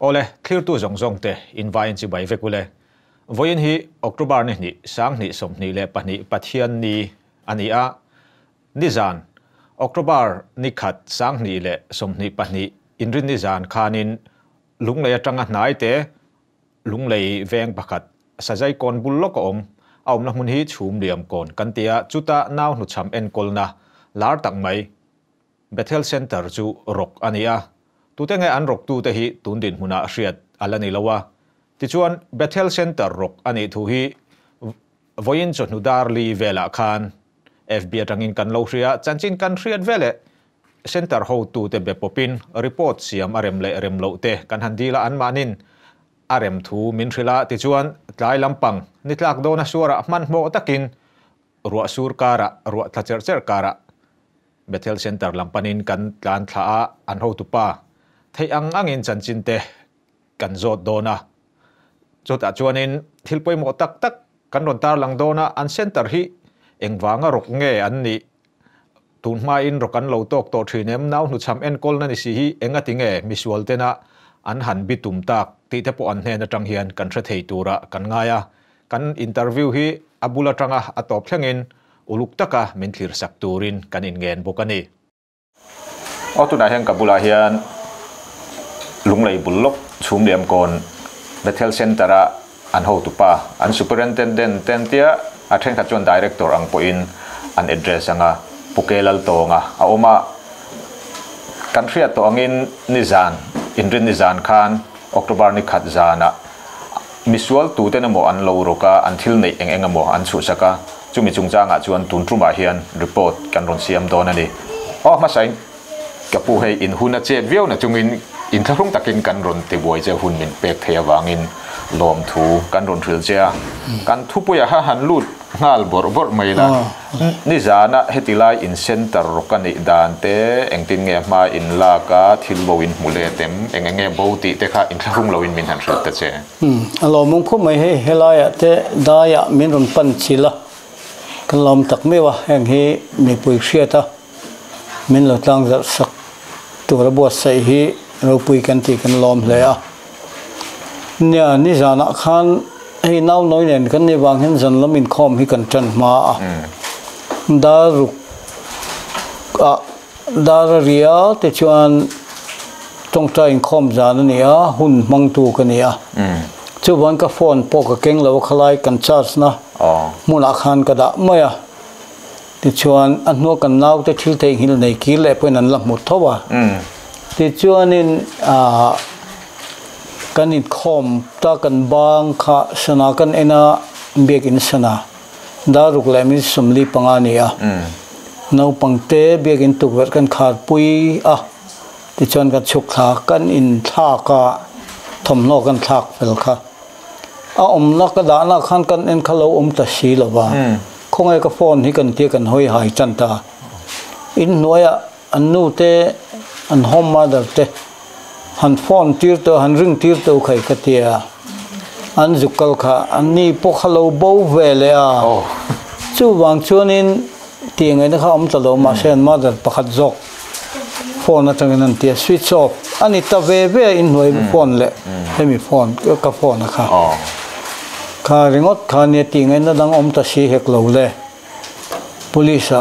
ole clear tu zong zong te invite chi bai vekule voin hi October ni sang ni som ni le pani pathian ni ania nizan October ni khat sang ni le som ni pani inrin nizan khanin lunglei atanga hnai te lunglei veng pakhat sajai kon bullo ko aum na mun hi chhum liam kon kantia chuta nau hnuchham enkawlna lar tak mai Bethel Centre chu rawk ania tute nge an rawk tu te hi tundin huna hriat alani lawa tichuan Bethel Centre rawk ani thu hi voin chonu dar li vela khan FB atangin kan lo hria chanchin kan hriat vele center ho tu te be popin report siam arem le rem lo te kan handila an manin arem thu min thrila tichuan tlai lampang nitlak do na sura man mo takin ruwa sur kara ruwa thacher kara Bethel Centre lampanin kan tlan tha an ho tu pa thei angin chanchin te kan zot dona chota chuanin thilpoi mo tak kan ron tar lang dona an center hi engwanga rok nge an ni tunma in rokan lo tok to thinem nau hnuchham enkawlna ni si hi enga tinge misual tena an han bitum tak ti te po an hne na tang hian kan thra thei tura kan ngaya kan interview hi abula tanga atop thlengin uluk taka min thlir sak turin kan in ngen bokani otuna hen kabula hian lunglei bullok chhum liam kon Bethel Centre an ho tu pa an superintendent tentia a then kha chon director ang po in an address anga pukelal tonga a oma country to angin nizan inrin nizan khan October ni khat zana misual tu te namo an lo roka until nei engamo an chu saka chumi chungchanga chuan tuntruma hian report kan ron siam don ani ma sai kapu hei in huna che veu na chungin in thlung takin kan ron te boi che hun min pek thea wangin lom thu kan ron thil che kan thupuya ha han lut ngal bor mai na ni zana hetilai in center rokani dan te engtin nge ma in la ka thil boin mule tem engenge boti te kha in thlung loin min han thil te che alo mong phu mai he helaya te daya min ron pan chila kan lom tak mewa heng hi mi pui hriata min lo tlang zar sak tur bo sai hi ro pui kan ti kan lom hle a nia ni zana khan hei nau noi nen kan ni wang hen zan lamin khom hi kan tran ma a dar ria te chuan tong ta in khom zan ni a hun mang tu kan ni a chu wan ka phone po ka keng lo khalai kan charge na muna khan ka da maya ti chuan an no kan nau te thil te hil nei ki le poin an la mu thowa ti chuan in kan in khom ta kan bang kha sana kan ena bek in sana daruk le mi somli panga ni a no pangte bek in tu wer kan khar pui a ti chuan ka chuk kha kan in tha ka thom no kan thak fel kha a na ka da na khan kan en khalo ta si lawa khongai ka phone hi kan ti kan hoi hai chan ta in noya an nu te an home mother te han phone tir to han ring tir to khai ka tia an zukal kha an ni po khalo bo vele a chu wang chuanin tiangai na kha ta lo ma sen mother pakhat jok phone atang an tia switch off ani ta ve in noi phone le hemi phone ka phone kha kha ringot kha ne tingai na dang ta si hek lo le police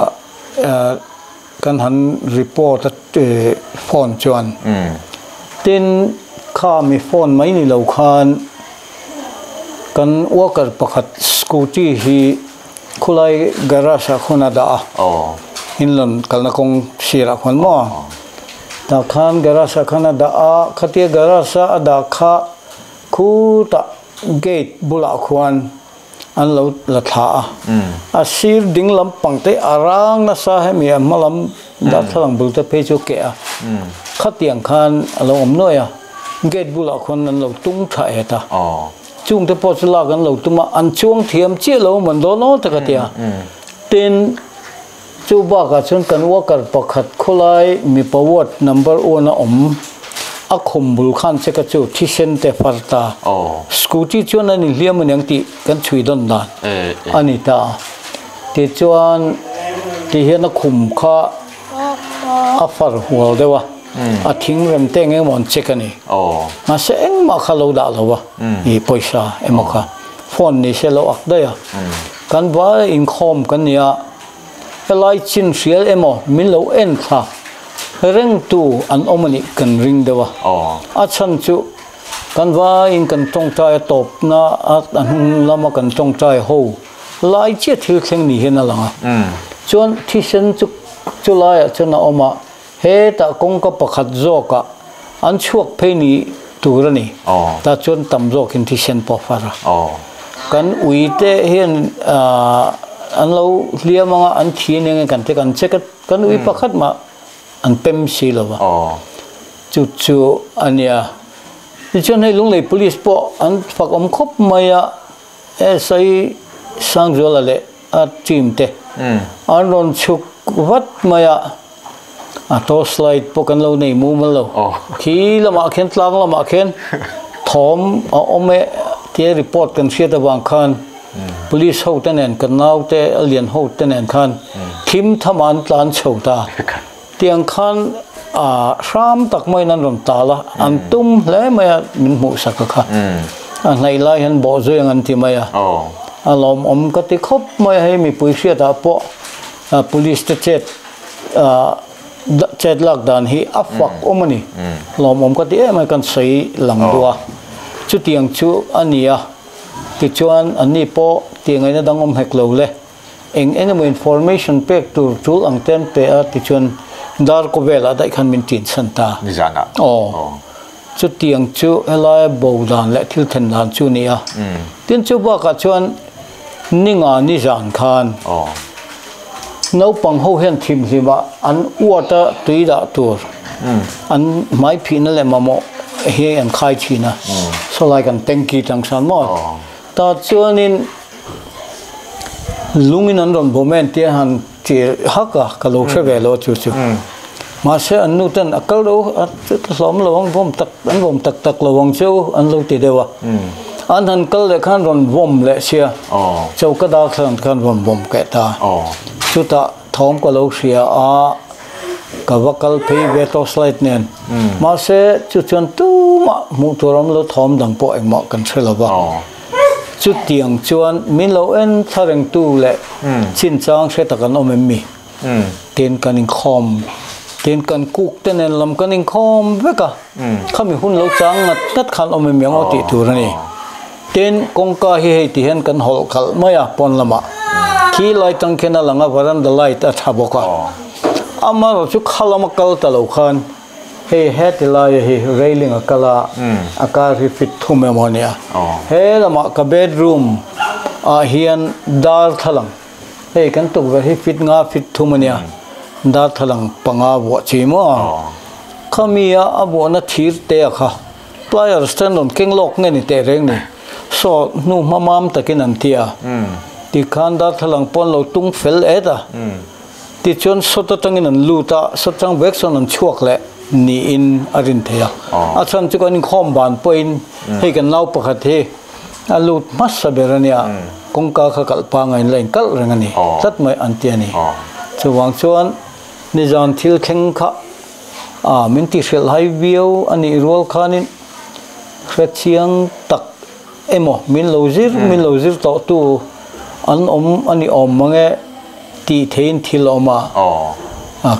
kan han report phone chuan tin kha mi phone mai ni lo khan kan worker pakhat scooty hi khulai garage khona da hinlon kalna kong sira khon mo ta khan garage khana da khatia garage ada kha khu ta gate bula khwan an lo la tha a sir ding lam pangte arang na sa he mi malam da thalang bul te pe chu ke a khatiang khan alo om noya gate bula khon an lo tung tha eta chung te po chula kan lo tuma an chuang thiam che lo man do no ta ka tia ten chu ba ka chun kan worker pakhat khulai mi pawat number 1 na om a khum bul khan che ka chu thisen te farta scooty chuan ani hliam anyang ti kan chui don dan anita ti chuan ti hian a khum kha a far hual dewa a thing rem te nge mon check ani ma se eng ma khalo da lo wa I poisa emoka phone ni se lo ak da ya kan ba in khom kan nia elai chin rial emo min lo en kha reng tu an omani kan ring dewa a chan chu kan va in kan tong tai top na at an lama kan tong tai ho lai che thil thleng ni hen alanga chuan thi sen chu lai chana oma he ta kong ka pakhat zo ka an chuak phei ni turani ta chuan tam zo kin thi sen po fara kan uite hian an lo liamanga an thiene kan te kan check kan ui pakhat ma an pem si lo wa chu ania chuan hei lunglei police po an fak om khop maya sai sang zo la le a team te an ron chuk wat maya a to slide po kan lo nei mu mal lo khi lama khen tlang lama khen thom ome te report kan sia da wang khan police ho ten kan nau te alien ho ten khan thim thaman tlan chhota tiang khan ram tak mai nan rom tala an tum le maya min mu sak kha an lai lai han bo zo yang an ti maya alom om ka ti khop mai he mi puisia da po police te chet lockdown hi afak omani lom om ka ti mai kan sei lang dua chu tiang chu ania ti chuan ani po tiang ai na dang om hek lo le eng mo information pek tur chul ang tem pe a ti chuan dar ko vela dai khan min tin santa ni jana chu tiang chu helai bo dan le thil then dan chu nia tin chu ba ka chuan ninga ni jan khan no pang ho hen thim hiwa an uata tuida tur an mai phina le mamo he an khai china so like an tenki tang san mo ta chuanin lungin an ron bomen te han ti haka kalo shave lo chu chu ma se an nu tan akal ro at hlom lawang bom tak lawang chu an lo ti dewa an han kal le khan ron bom le sia chau ka da khan bom ke ta chu ta thom ko lo sia a ka vakal phei ve to slide nen ma se chu chuan tu ma mu turam lo thom dang po eng ma kan thelawa chu tiang chuan min lo en thareng tu le chin chang se takan om mi ten kanin khom ten kan kuk tenen lam kanin khom veka khami hun lo chang ngat tat khan om mi ngo ti turani ten kongka hi ti hen kan hol khal maya pon lama khi lai tang khena langa varan the light a thaboka amaro chu khalama kal talo khan he het lai he railing akala akar hi fit thume monia he lama ka bedroom a hian dar thalang he kan tuk ver hi fit nga fit thumania dar thalang panga bo chimo khamia abo na thir te kha player stand on king lock nge ni te reng ni so nu mamam takin an tia ti khan dar thalang pon lo tung fel eta ti chon sota tangin an luta sotang vexon an chuak le ni in arin thea a chan chu kan khom ban poin he kan lau pakhat he a lut mas saberania kongka kha kalpa ngai lein kal rangani tat mai antiani chuwang chuan ni jan thil kheng kha min ti sel hai view ani rol khanin khrechiang tak emo min lozir to tu an om ani om mange ti thein thil oma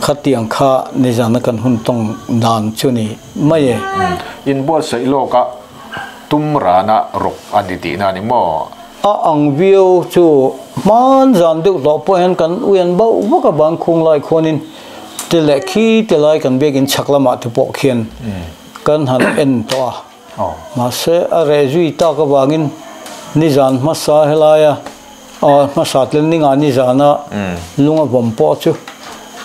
khatiang kha nizana kan hun tong dan chuni mai in bo sai lo ka tum rana rok aditi na ni mo ang view chu man zan du lo po hen kan uyan ba ka bang khung lai khonin tele khi telai kan begin chaklama tu po khian kan han en to ma se a rezui ta ka bangin nizan ma sa helaya ma sa tlen ninga nizana lunga bom po chu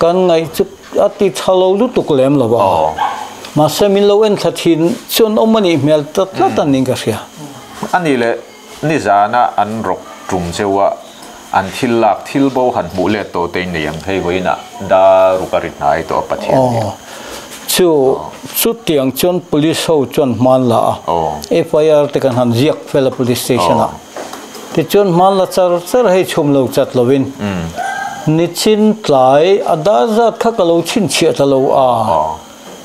kan ngai chu ati thalo lu tuklem lo ba ma se min lo en thathin chon omani mel tat tan ning ka sia ani le nizana an rok tum chewa an thilak thilbo han bu le to te ni yang hei hoina da rukarit nai to pathian chu tiang chon police ho chon man la FIR te kan han ziak fela police station a te chon man la char hei chum lo chat lovin nichin tlai adazat kha kalo chin chia talo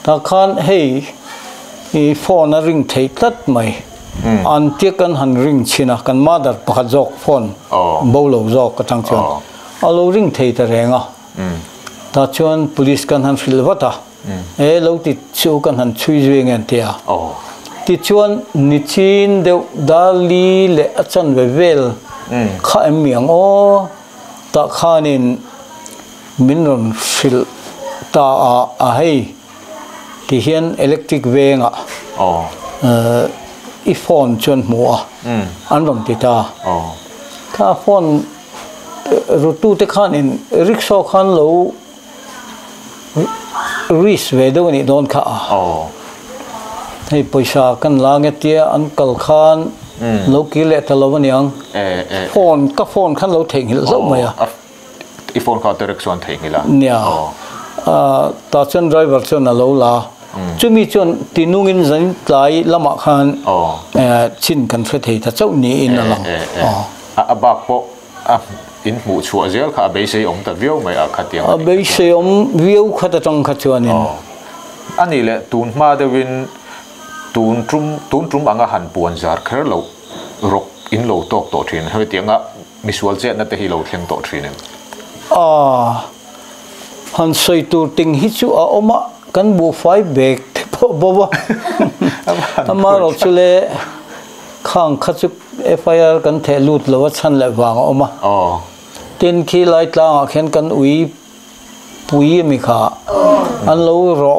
ta khan hey i phone a ring thei tat mai an tia kan han ring china kan mother pakhat jok phone bolo jok ka thang chuan alo ring thei ta renga ta chuan police kan han filwata e lo ti chu kan han chui zui ngen tia ti chuan ni chin deuh dali le achan ve vel kha em miang o ta khanin minron fil ta a hei ti hian electric venga i phone chuan hmu a an rom ti ta kha phone rutu te khanin rickshaw khan lo risk ve do ni don kha hei paisa kan la nge tia an kal khan lo ki le ta lo niang phone khan lo theng hil zo mai a i phone ka direction thei ngila nia ta chen driver chen alo la chumi chon tinungin zan tlai lama khan chin kan thre thei ta chau ni in alang abak po in mu chua zel kha be sei ong ta viau mai a khatiang a be sei om viau khata tang kha chuanin ani le tun ma de win tun trum anga han puan zar kher lo rok in lo tok to thin he tianga misual che na te hi lo thleng to thin han sei tur ting hi chu a oma kan bu fai bag te bo ama ro chule khang khachu FIR kan the lut lo chan le wang oma tin khi lai tlang a khen kan ui pui mi kha an lo ro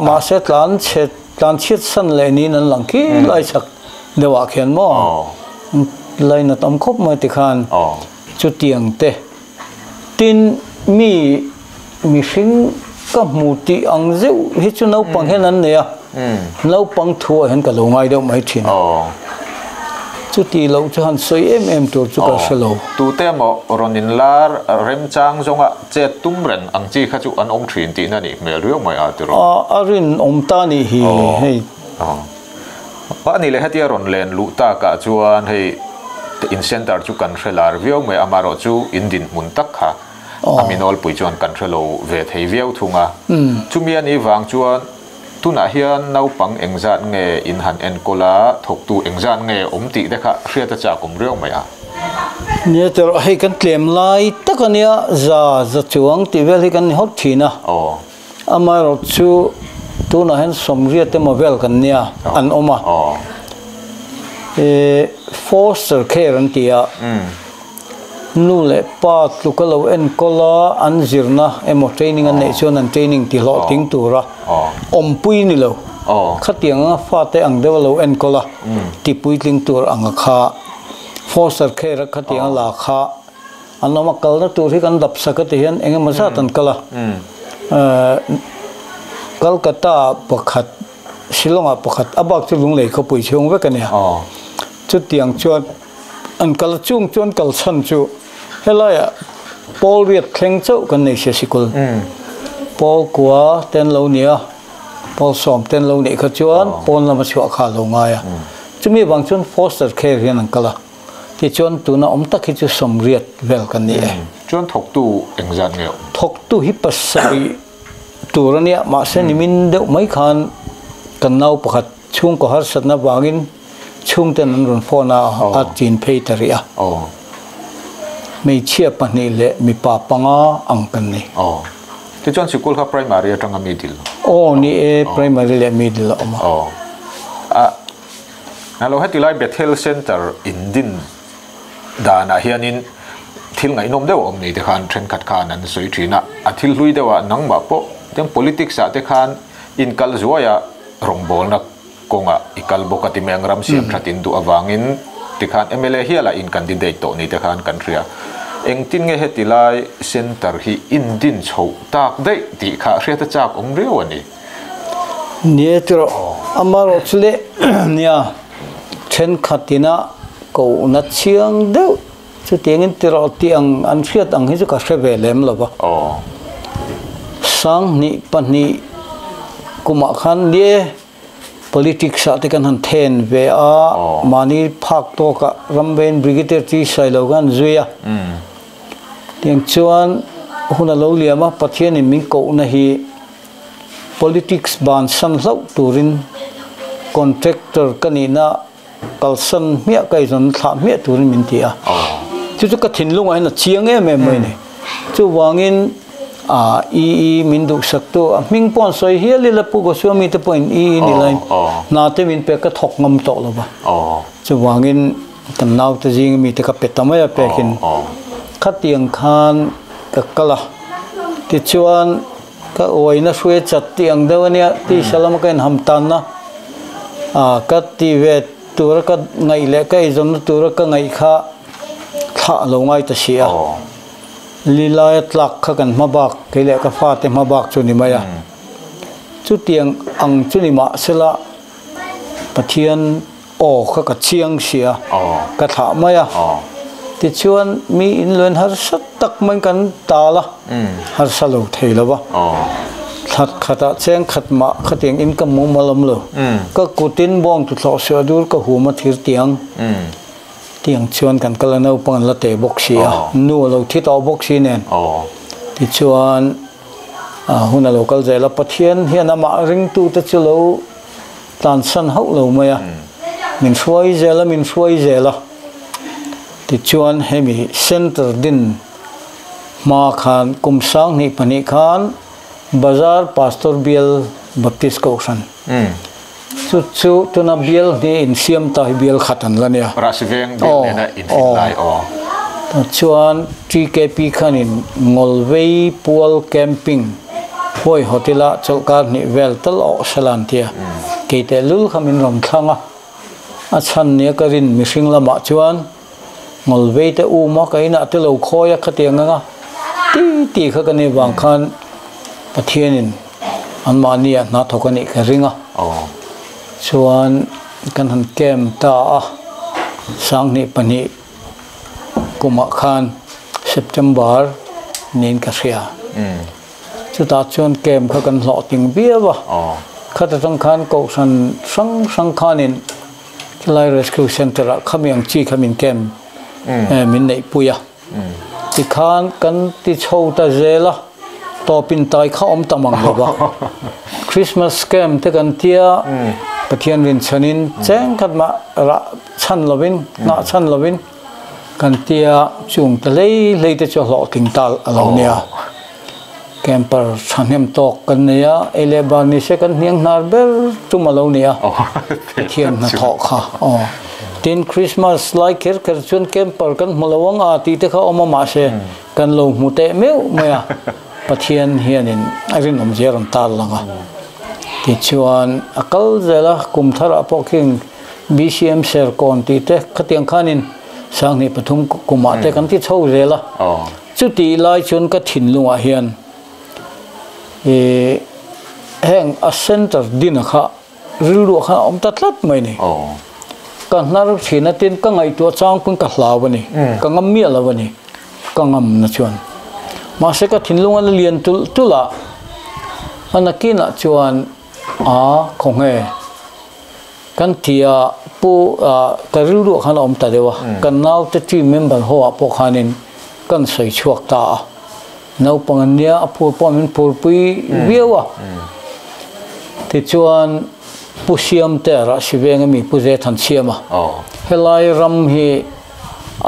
ma se tlan chit san le ni nan lang ki lai sak dewa khen mo lai na tam khop ma ti khan chu tiang te tin mi hring ka mu ti ang zeu hi chu no pang hen an ne a no pang thua hen ka lo ngai deuh mai thin chu ti lo chu han soi em tur chu ka selo tu te mo ronin lar rem chang zonga che tum ren ang chi kha chu an om thin ti na ni mel riau mai a tiro arin om ta ni hi hei pa ni le hatia ron len lu ta ka chuan hei in center chu kan hrelar viau mai amaro chu indin mun tak kha aminol pui chuan kan hrelo ve thei viau thunga chumian i wang chuan tuna hian nau pang engzat nge in han enkola thok tu engzat nge omti dekha hriata cha kum riau mai a ne ter hei kan tlem lai takania za chuang ti vel hi kan hot thina amaro chu tuna hen somria te movel kan nia an oma foster care an tia nu le pa tu ka lo en kola an zirna emo training an nei chuan an training ti lo ting tura om pui ni lo khatiang fa te ang de lo en kola ti pui tling tur ang kha foster care khatiang la kha anoma kal na tur hi kan dap sakati hian enge ma sa tan kala Kolkata pakhat Shillonga pakhat abak chu lung lei kho pui chung ve kania chu tiang chuan an kal chung chuan kal chan chu helaya Paul riat thleng chau kan nei se sikul Paul kwa ten lo nia Paul som ten lo ni kha chuan Paul lama chua kha lo ngaya chumi bang chuan foster care hian an kala ti chuan tuna om tak hi chu som riat vel kan ni chuan thok tu engzat nge thok tu hi pasai turania ma se nimin deuh mai khan kan nau pakhat chung ko har satna wangin chung ten an ron phona a chin phei taria mei chia pani le mi pa panga ang kan ni ti chuan sikul kha primary atanga middle ni primary le middle oma nalo heti lai Bethel Centre indin dana hianin thil ngai nom deuh om nei te khan thren khat khan an soi thina a thil hlui dewa nangma po tem politics a te khan in kal zuaya rongbol na konga ikal bokati mengram siam thatin du awangin ti khan MLA hiala in candidate to ni te khan country eng tin nge heti lai center hi indin chho tak dei ti kha hriata chak ong reu ani nietro amaro chule nia then khatina ko na chiang deuh chu tiangin tiro tiang an hriat ang hi chu ka hre ve lem lova sang ni pani kuma khan nie politics sa te kan han then ve a mani phak to ka ramben brigadier chi sai lo gan zuya tiang chuan huna lo liama pathian in ming ko na hi politics ban san lau turin contractor kanina kalsan mia kai zon tha mia turin min tia chu ka thin lunga na chiang em mai ne chu wangin i min du sak to ming pon soi hiali la pu go suami te point i ni line na te min pe ka thok ngam to lo ba chu wangin kan naw te jing mi te ka petama ya pekin khatiang khan ka kala ti chuan ka oina suwe chat tiang dawnia ti salam kan hamtan na ka ti ve tur ka ngai le ka izon tur ka ngai kha tha lo ngai ta sia lilaya tlak kha kan mabak ke le ka fa te mabak chu ni maya chu tiang ang chu ni ma sela pathian o kha ka chiang sia ka tha maya ti chuan mi in luen har sat tak man kan ta la har salo thei lo ba that khata cheng khatma khatiang in kam mo malam lo ka kutin bong tu tho sia dur ka huma thir tiang tiang chuan kan kala no pang la te box sia nu lo thi to box si nen ti chuan huna local zela pathian hian ama ring tu ta chulo tan san hau lo maya min suai zela ti chuan hemi center din ma khan kum sang ni pani khan bazar pastor bial baptist kausan chu tuna bial ni in siam ta bial khatan lania rasiveng bial ne na in lai ta chuan TKP khan in ngolwei pual camping hoi hotela chokar ni vel tal o salantia keite lul khamin rom thanga a chan ne karin mihring lama chuan ngolwei te u ma kaina te lo khoya khatianga nga ti kha kani wang khan pathianin anmania na thokani ka ringa chuan kan han kem ta sang ni pani kuma khan September nin ka sia chu ta chuan kem kha kan hlo ting bia wa khata tang khan ko sang khanin Lai Rescue Centre khamiang chi khamin kem min nei puya ti khan kan ti chho ta zela to pin tai kha om tamang ba Christmas scam te kan tia pathian rin chanin cheng khat ma ra chan lovin na chan lovin kan tia chung ta lei te cho lo ting tal alonia camper chanem tok kan nia ele ba ni se kan niang nar ber tum alonia pathian na tho kha tin Christmas like her chun camper kan malawang ti te kha oma ma se kan lo mu te meu maya pathian hianin arin om jeron tal langa ti chuan akal zela kum thara poking BCM ser kon ti te khatiang khanin sang ni pathum kuma te kan ti chho zela chu ti lai chun ka thin lunga hian heng a center din kha rilu kha om tatlat mai ni kan nar thina tin ka ngai to chang pun ka hlawani ka ngam mi lawani ka ngam na chuan ma se ka thinlunga lian tula anakina chuan khonge kan tia pu ka rilu khan om ta dewa kan naw te team member ho apo khanin kan sei chuak ta nau pangania apu pomin purpui wiawa ti chuan pusiam te ra sivenga mi puze than chiama helai ram hi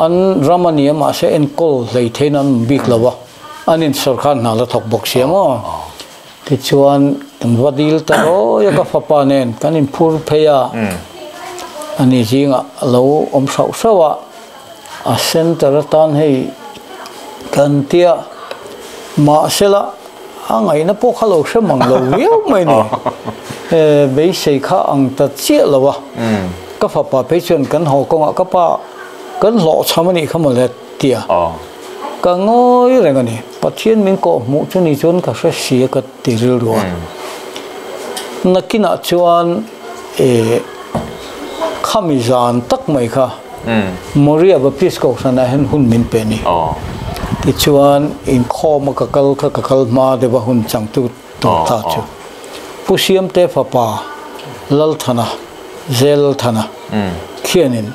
an ramania ma se en kol lei theinan bik lawa anin sarkar na la thok bok siamo ti chuan kan vadil ta ro ya ka fapa nen kanin phur pheya ani jinga lo om sau sawa a center tan hei kan tia ma sela angai na po khalo semang lo wiau mai ni be sei kha ang ta chia lawa ka fa pa pe chen kan ho ko ka pa kan lo chamani khamale tia ka ngoi rengani pathian min ko mu chuni chon ka sa sia ka tiril ro nakina chuan khamizan tak mai kha moria ba pisko sana hen hun min pe ni ti chuan in kho ma ka kal ma de ba hun chang tu ta chu pusiam te fa pa lal thana zel thana khianin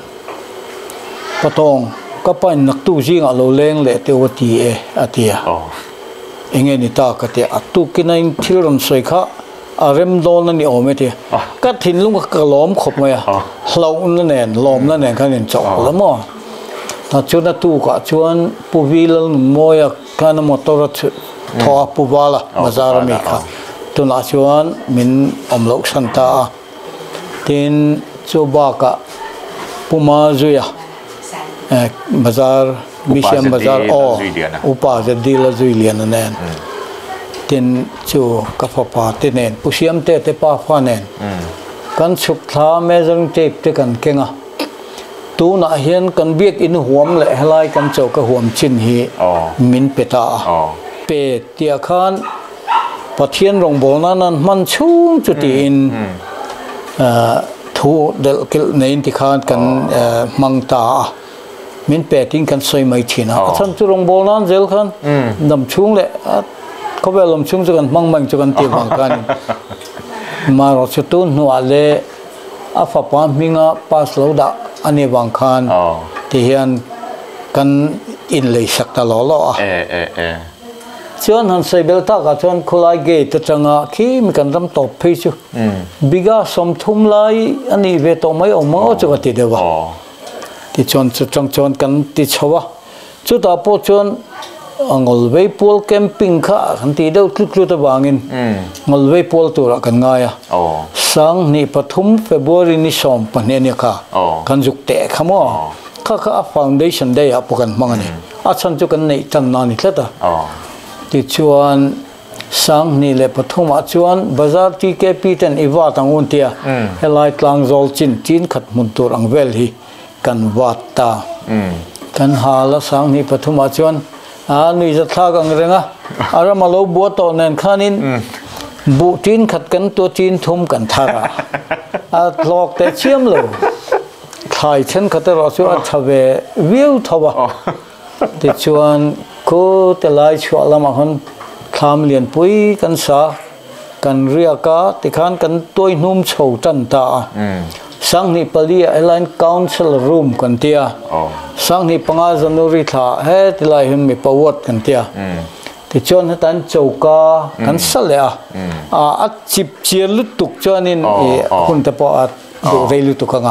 patong ka pan nak tu jinga lo leng le te oti atia engeni ta ka te atu kinain thilron soi kha เริ่มโดนนั่นนี่โอ้ไม่ทีก็ถิ่นลุงก็ล้อมขบมาเรานั่นแน่นล้อมนั่นแน่นเขาเนี่ยจบแล้วมั้งถ้าชวนนั่นตู้ก็ชวนผู้วิลล์มวยกันมอเตอร์ทอผู้ว่าละมาจารามิค่ะตัวน่าชวนมินอมลูกสันตาทินจูบากะผู้มาจุยมาจาร์มิเชมมาจาร์อุปาจะดีละจุยเลียนนั่นเองทินจูกับพ่อทินเองผู้เชี่ยมเตะป้าฟ้าเองกันสุขท้าแม่จังเจ็บเตกันเก่งอ่ะตูน่าเห็นกันเบียกอินหัวมเลยไล่กันเจ้าก็หัวมชินฮีมินเปตาเปตเตียขันปะเทียนรงโบนั้นมันชุ่มจุดอินทูเดลกิลในอินทิคานกันมังตามินเปติงกันสวยไม่ชินะฉันจุรงโบนั้นเจลขันดำชุ่มเลยเขาไปลมชุ่มจุกันมังจุกันเตียบังกันมารถตุนหัวเลยอาฟ้าปามมิงาปัสโลดาอันนี้บางคันที่เห็นกันอินเลยสักตลอดอ่ะชวนหันใส่เบลตากับชวนคุลายเกตจังอ่ะขี้มีกันรำตบพิจูบิกาสมทุมไลอันนี้เวทไม่ออกมาจุกันติดเดียวที่ชวนชวนกันติดชัวจุดอาโปชวนงอลเวย์พูลแคมปิ้งค่ะขันตีเดียวคลุกๆตะบางอินงอลเวย์พูลตัวละกันง่ายสังนี่ปฐมเฟบรุรีนี่สอมปนเนี่ยค่ะกันจุกเตะขโมยข้าฟาวเดชั่นได้อะพวกกันมังนี่อาชันจุกันในจันนานี่แค่ตาที่ชวนสังนี่เลยปฐมชวนบาซาร์ที่แกปีเต็นอีวาตังอุนเตียเฮลัยกลางโซลจินขัดมุนตัวอังเวลฮีกันวัดตากันหาละสังนี่ปฐมชวนนี่จะท่ากังเรงอ่ะอารมาโลบัวโตเนนขานินบุจีนขัดกันตัวจีนทุ่มกันท่าหลอกแต่เชื่อมเลยใครเช่นขัดแต่เราชวนทเววิวทว่าแต่ชวนก็แต่ลายชวนละมาคนคำเลียนปุ้ยกันสากันเรียกติขันกันตัวนุ่มโฉวจันตาสังนิปลีไอไลน์คาวน์ซิลรูมกันเตียสังนิปังอาจันนุริธาเฮติไลน์หิมมีประวัติกันเตียที่ชวนให้ตันโจกากันสละอัดจิบเชียลุตุกชวนินคุณตะปออัดดูเรลุตุกัง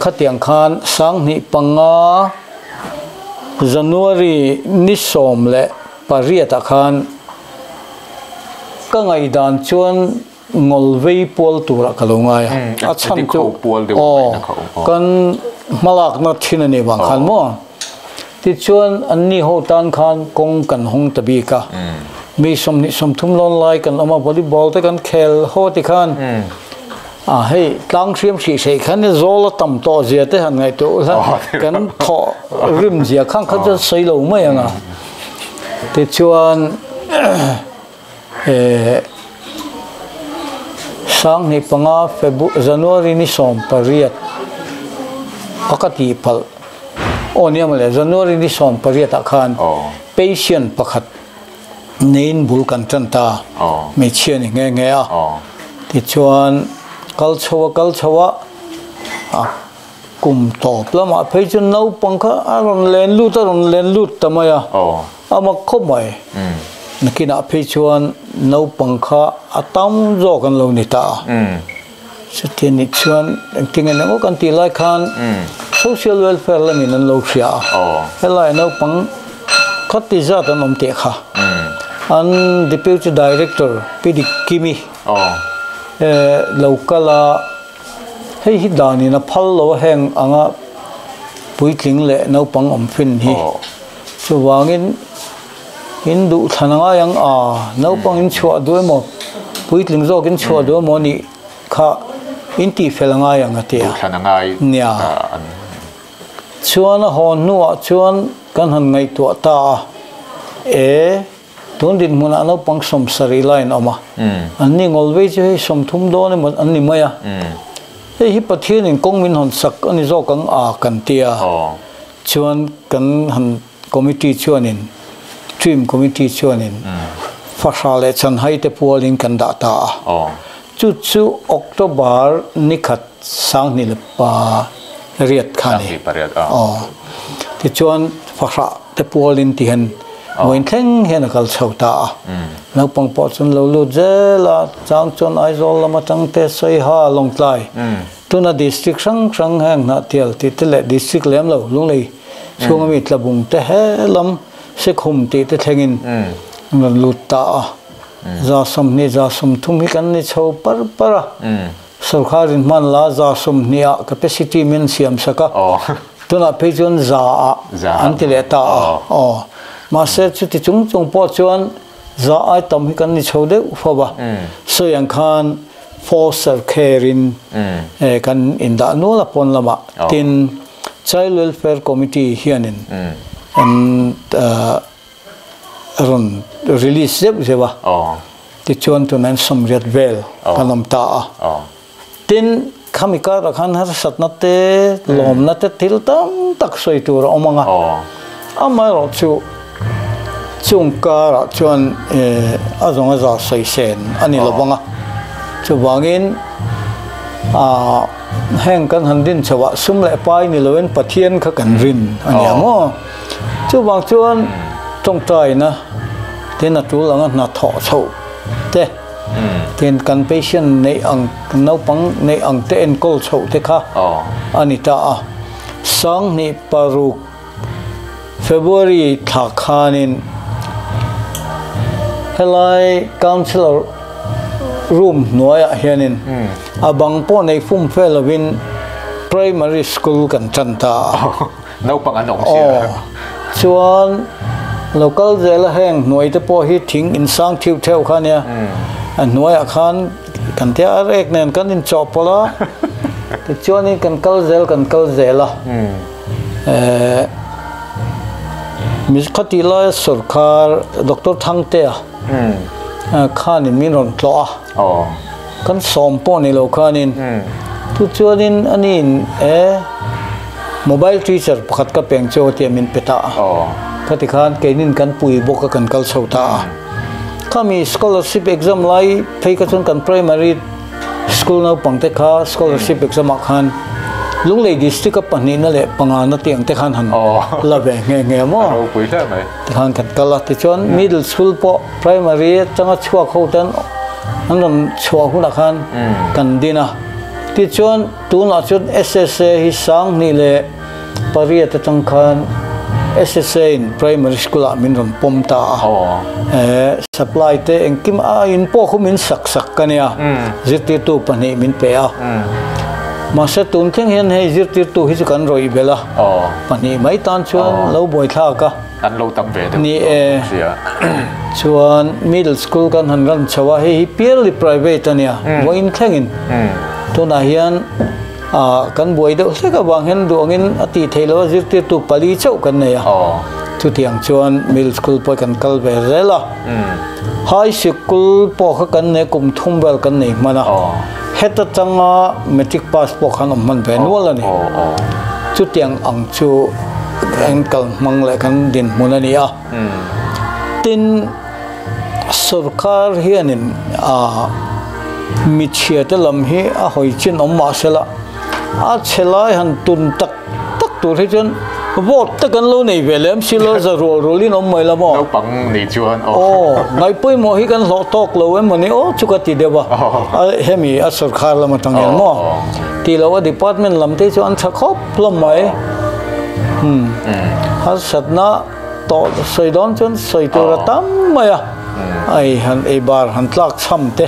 ขัดยังขันสังนิปังอาจันนุรินิสอมและปาริยตะขันก็ไงดานชวนงอลเวย์พูลตัวละกะลงไงอาชันจุกันมาลักนัดที่นี่บางขันมั้งที่ชวนอันนี้โหตันขันกงกันหงตบีกะมีสมทุมลอนไลกันเอามาวอลเลย์บอลแต่กันเคลโหติขันให้ตั้งเสียมสีเสกขันนี่โซลตั้มโตเสียแต่หันไงตัวกันขอริมเสียข้างเขาจะใส่ลงไม่ยังที่ชวนสังนิปังอาเฟบรุจันวารีนี่สอมปริยัตปกติพัลโอเนี่ยมาเลยจันวารีนี่สอมปริยัตขันเพย์เชียนปกติเนินบุลกันจันตาไม่เชียนเงี้ยที่ชวนกัลชวะกุมตอบแล้วมาเพย์จนน้าปังค่ะอารมณ์เลนลุดทำไมเอามาคบไว้นักกินอาพิชวนน้าปังค่ะอาตามโจกันลงนิตาสุดที่นิชวนที่เงินก็กันตีไล่ขัน social welfare ละมินันโลกเสียเฮลัยน้าปังคัดติจาตันอมเตะค่ะอัน deputy director พิดิกิมิโลกละให้ฮิดานี่นะพัลโลแห่งอ่างปุยทิ้งเละน้าปังอมฟินฮีสว่างอินฮินดูทนังยังน้าปังอินชัวด้วยหมดปุยทิ้งโจกินชัวด้วยหมดนี่ค่ะอินตีเฟลงายังเตียเนี่ยชวนหอนนัวชวนกันหันไงตัวตาตุนดินมุนาน้าปังสมสรีไลน์ออกมาอันนี้งอลเวจะให้สมทุมโดนนี่มันอันนี้ไม่เฮ้ยประเทศนึงกงมินหันสักอันนี้โจกังกันเตียชวนกันหันคอมมิตี้ชวนินทีมคอมมิตี้ชวนินฟ้าชาเลชันให้เตปัวลิงกันดาตาจุดสุออกโตบาร์นิคัดสังนิลปาเรียดขันที่ชวนฟ้าชาเตปัวลินที่เห็น When thing here na kal chauta. Now pang pot chun lo lu jela chang chon aizol lama tang te soi ha long tlai. Tu na district sang hang na tial ti te le district lem lo lung lei. Chung mi tlabung te he lam se khum ti te thengin. Lu ta. Za som ni za som thum hi kan ni chau para. Sarkarin man la za som ni a capacity min siam saka. Tu na pe chun za antile ta. Master chu ti chung po chuan za ai tam hi kan ni chho de ufa so yang khan foster care in kan in da no la pon lama tin child welfare committee hianin and ron release jeba ti chuan tu nan somriat vel kanam ta tin khamika rakhan har satna te lom na te til tam tak soi tur omanga amai ro chu chung ka chuan azong aza sei sen ani lobanga chu wangin heng kan handin chawa sum le pai ni loen pathian kha kan rin ani amo chu wang chuan tong tai na tin atu langa na tho chho te tin kan patient nei ang nau pang nei ang te en kol chho te kha ani ta sang ni paru February thakhanin helai councilor room noya hianin abang po nei fum felawin primary school kan chanta nau pang anong siya chuan local zela heng noi te po hi thing in sang thiu theu khania an noya khan kan te arek nen kan in chopola te chuan in kan kal zela mis khatila sarkar doctor thangte khan in minon tlo kan sompo ni lo khanin tu chuanin anin mobile teacher pakhat ka pengcho ti min peta khati khan kenin kan pui boka kan kal chota kami scholarship exam lai phei ka chun kan primary school na pangte kha scholarship exam khan lunglei district ka pani na le pangana tiang te khan han lave nge mo pui ta mai khan kan kala ti chon middle school po primary changa chua khotan anon chua huna khan kan dina ti chon tu na chon SSA hi sang ni le pariya ta chang khan SSA in primary school a min ron pomta supply te engkim a in po khumin sak kania ziti tu pani min pe a masa tun theng hian hei zirtir tu hi chu kan roi bela pani mai tan chuan lo boi thla ka an lo tam ve ni chuan middle school kan han ran chawa hei purely private ania voin thengin to na hian kan boi deuh hleka wang hen duangin ati theilo zirtir tu pali chau kan nei chu tiang chuan middle school po kan kal ve rela high school po kha kan ne kum thum bel kan nei mana heta changa metric pass po khan man ve nual ani chu tiang ang chu ankal mang le kan din munania tin sarkar hianin mi chiata lam hi a hoi chin omma sela a chelai han tun tak tur hi chon vote ta kan lo nei velem silo za rolin om mai la mo nau pang ni chuan ngai poi mo hi kan lo tok lo em mani chukati deba hemi a sarkar lam tangel mo ti lo department lam te chuan thakop lam mai har satna to soidon chon soitura tam maya ai han e bar han tlak cham te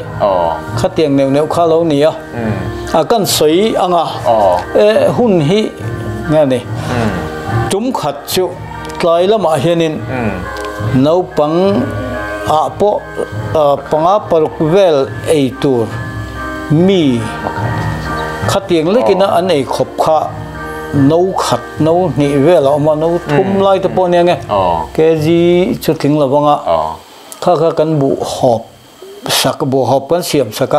khatiang neu kha lo ni a kan soi anga hun hi nga ni tum khat chu tlai lama hianin nau pang a po panga paruk vel ei tur mi khatiang lekina an ei khop kha nấu khát nấu nị về là mà nấu thum lai tập bọn nghe cái gì chút tiếng là vâng ạ khá căn bộ họp sắc bộ họp căn xiêm sắc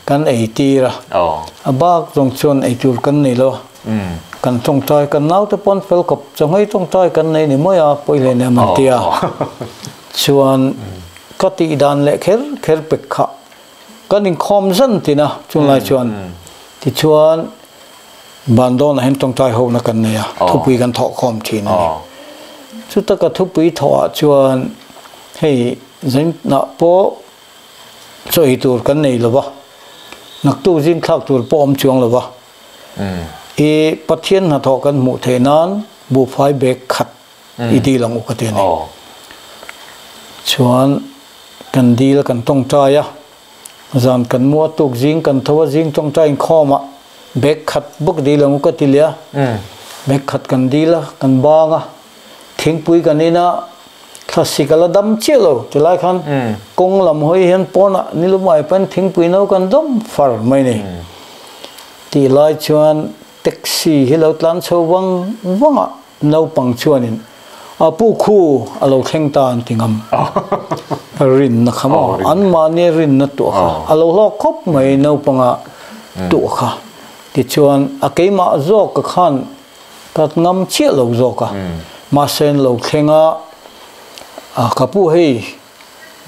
căn ấy ti ra bác trong chôn ấy chụp căn này lo căn trong trai căn nấu tập bọn phèo cọp trong ấy trong trai căn này mới à bôi lên em ăn tia chôn có tỷ đàn lệ khéo bực khạ căn đình khom dân thì na chung lại chôn thì chôn ban đón hen trong trai hậu na kan ne ya thupui kan thọ khom thi na ชุดตะกะทุปุยถอชวนให้จิงนักโปช่วยตัวกันนี่หรือวะนักตู้จิงคลักตัวป้อมจวงหรือวะปัทเทียนหัดถอกันหมู่เทนั้นบุฟไฟเบกขัดอีดีหลังอุกเทนี่ชวนกันดีแล้วกันต้องใจอ่ะจานกันมัวตุกจิงกันทว่าจิงต้องใจข้อมาเบกขัดบุกดีหลังอุกติเลียเบกขัดกันดีละกันบ้างอ่ะทิ้งปุยกันนี่นะคลาสสิกละดำเชี่ยวจะไล่คันกงลำหอยเห็นปอนอ่ะนี่รู้ไหมเป็นทิ้งปุยนู้กันดำฟาร์ไม่นี่ที่ไล่ชวนแท็กซี่ให้เราตลาดชาววังอ่ะเราปังชวนนี่ผู้คู่เราแข่งตานติงมรินนะครับอันมาเนี่ยรินนัตัวค่ะเราลอกคบไม่เราปังตัวค่ะที่ชวนอาเกมาโจกขันกัดงำเชี่ยวเราโจกมาเซนเราแข่งกับผู้ให้